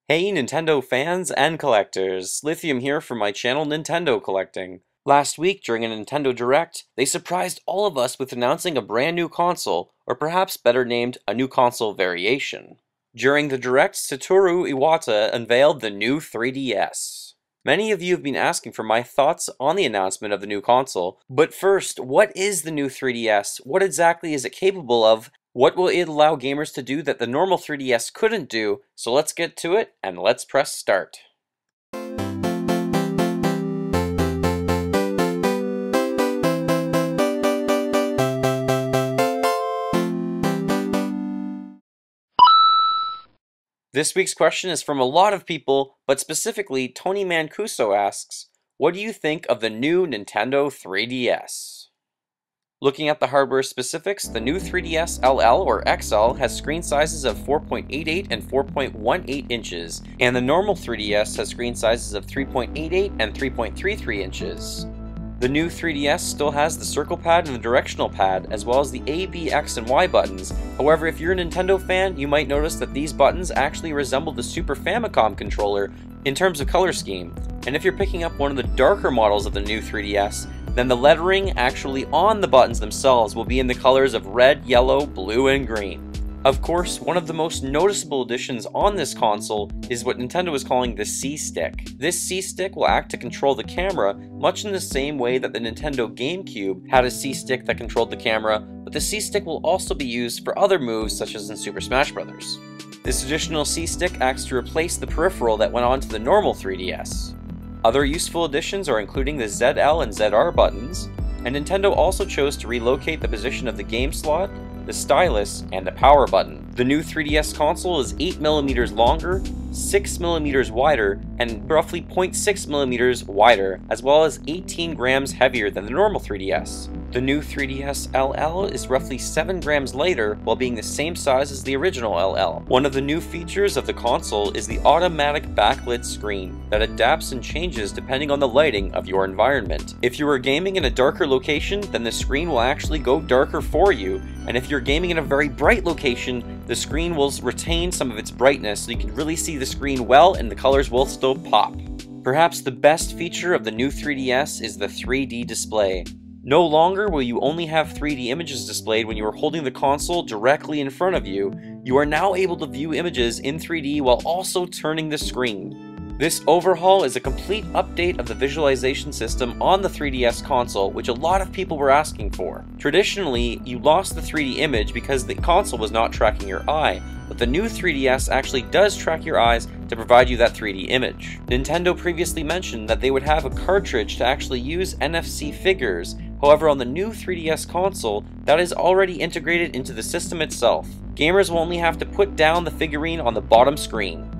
Hey Nintendo fans and collectors, Lithium here from my channel Nintendo Collecting. Last week during a Nintendo Direct, they surprised all of us with announcing a brand new console, or perhaps better named, a new console variation. During the Direct, Satoru Iwata unveiled the new 3DS. Many of you have been asking for my thoughts on the announcement of the new console, but first, what is the new 3DS? What exactly is it capable of? What will it allow gamers to do that the normal 3DS couldn't do? So let's get to it, and let's press start. This week's question is from a lot of people, but specifically Tony Mancuso asks, what do you think of the new Nintendo 3DS? Looking at the hardware specifics, the new 3DS LL or XL has screen sizes of 4.88 and 4.18 inches, and the normal 3DS has screen sizes of 3.88 and 3.33 inches. The new 3DS still has the circle pad and the directional pad, as well as the A, B, X, and Y buttons. However, if you're a Nintendo fan, you might notice that these buttons actually resemble the Super Famicom controller in terms of color scheme. And if you're picking up one of the darker models of the new 3DS, then the lettering actually on the buttons themselves will be in the colors of red, yellow, blue, and green. Of course, one of the most noticeable additions on this console is what Nintendo is calling the C-Stick. This C-Stick will act to control the camera much in the same way that the Nintendo GameCube had a C-Stick that controlled the camera, but the C-Stick will also be used for other moves such as in Super Smash Bros. This additional C-Stick acts to replace the peripheral that went onto the normal 3DS. Other useful additions are including the ZL and ZR buttons, and Nintendo also chose to relocate the position of the game slot, the stylus, and the power button. The new 3DS console is 8mm longer, 6mm wider, and roughly 0.6mm wider, as well as 18 grams heavier than the normal 3DS. The new 3DS LL is roughly 7 grams lighter while being the same size as the original LL. One of the new features of the console is the automatic backlit screen that adapts and changes depending on the lighting of your environment. If you are gaming in a darker location, then the screen will actually go darker for you, and if you're gaming in a very bright location, the screen will retain some of its brightness so you can really see the screen well and the colors will still pop. Perhaps the best feature of the new 3DS is the 3D display. No longer will you only have 3D images displayed when you are holding the console directly in front of you. You are now able to view images in 3D while also turning the screen. This overhaul is a complete update of the visualization system on the 3DS console, which a lot of people were asking for. Traditionally, you lost the 3D image because the console was not tracking your eye, but the new 3DS actually does track your eyes to provide you that 3D image. Nintendo previously mentioned that they would have a cartridge to actually use NFC figures. However, on the new 3DS console, that is already integrated into the system itself. Gamers will only have to put down the figurine on the bottom screen.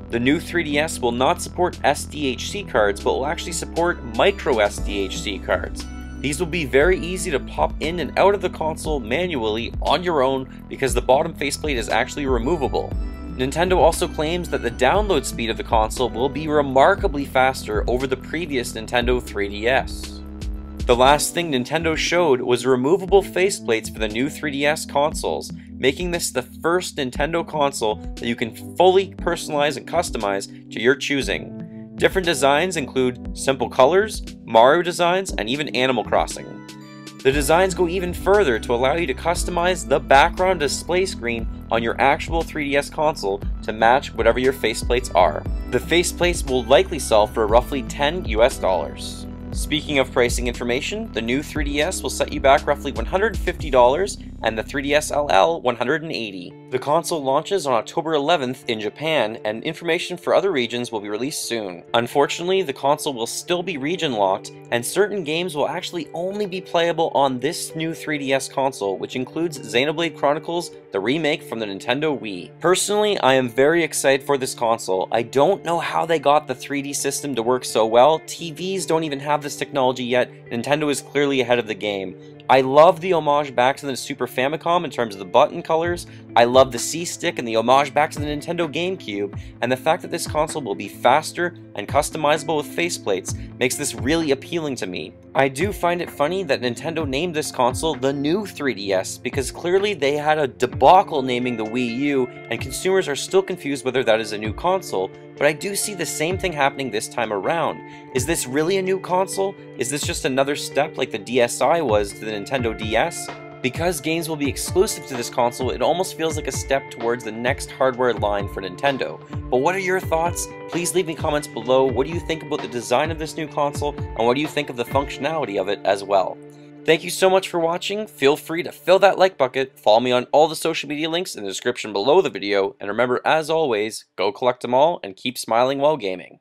The new 3DS will not support SDHC cards, but will actually support micro SDHC cards. These will be very easy to pop in and out of the console manually on your own because the bottom faceplate is actually removable. Nintendo also claims that the download speed of the console will be remarkably faster over the previous Nintendo 3DS. The last thing Nintendo showed was removable faceplates for the new 3DS consoles, making this the first Nintendo console that you can fully personalize and customize to your choosing. Different designs include simple colors, Mario designs, and even Animal Crossing. The designs go even further to allow you to customize the background display screen on your actual 3DS console to match whatever your faceplates are. The faceplates will likely sell for roughly $10 US. Speaking of pricing information, the new 3DS will set you back roughly $150 and the 3DS LL $180. The console launches on October 11th in Japan, and information for other regions will be released soon. Unfortunately, the console will still be region locked, and certain games will actually only be playable on this new 3DS console, which includes Xenoblade Chronicles, the remake from the Nintendo Wii. Personally, I am very excited for this console. I don't know how they got the 3D system to work so well. TVs don't even have this technology yet. Nintendo is clearly ahead of the game. I love the homage back to the Super Famicom in terms of the button colors, I love the C-Stick and the homage back to the Nintendo GameCube, and the fact that this console will be faster and customizable with faceplates makes this really appealing to me. I do find it funny that Nintendo named this console the new 3DS because clearly they had a debacle naming the Wii U and consumers are still confused whether that is a new console, but I do see the same thing happening this time around. Is this really a new console? Is this just another step like the DSi was to the Nintendo DS? Because games will be exclusive to this console, it almost feels like a step towards the next hardware line for Nintendo. But what are your thoughts? Please leave me comments below. What do you think about the design of this new console, and what do you think of the functionality of it as well? Thank you so much for watching. Feel free to fill that like bucket, follow me on all the social media links in the description below the video, and remember, as always, go collect them all and keep smiling while gaming.